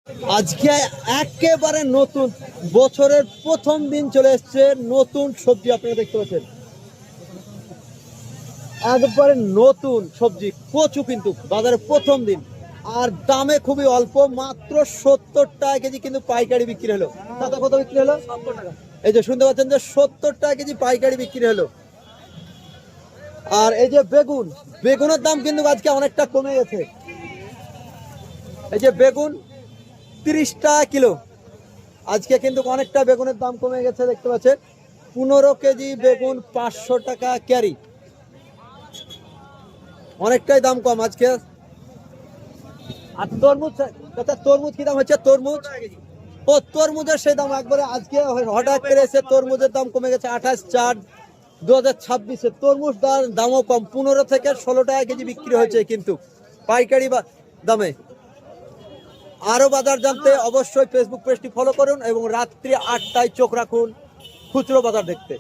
আজকে একেবারে নতুন বছরের প্রথম দিন চলে এসছে নতুন সবজি আপনারা দেখতে পাচ্ছেন। একবারে নতুন সবজি কচু, কিন্তু বাজারে প্রথম দিন আর দামে খুবই অল্প, মাত্র 70 টাকা কেজি কিন্তু পাইকারি বিক্রি হলো। দাদা কত বিক্রি হলো? 70 টাকা। এই যে শুনতে পাচ্ছেন যে 70 টাকা কেজি পাইকারি বিক্রি হলো। আর এই যে বেগুন, বেগুনের দাম কিন্তু আজকে অনেকটা কমে গেছে। এই যে বেগুন 30 টাকা কিলো, আজকে কিন্তু অনেকটা বেগুনের দাম কমে গেছে দেখতে পাচ্ছেন। 15 কেজি বেগুন 500 টাকা ক্যারি, অনেকটাই দাম কম আজকে। আর তরমুজ, তরমুজ কি দাম হচ্ছে? তরমুজ, ও তরমুজের সেই দাম একবারে আজকে হঠাৎ করে এসে তরমুজের দাম কমে গেছে। 28/4/2026 তরমুজ দামও কম, 15 থেকে 16 টাকা কেজি বিক্রি হয়েছে কিন্তু পাইকারি দামে। আরো বাজার জানতে অবশ্যই ফেসবুক পেজটি ফলো করুন এবং রাত্রি 8টায় চোখ রাখুন খুচরো বাজার দেখতে।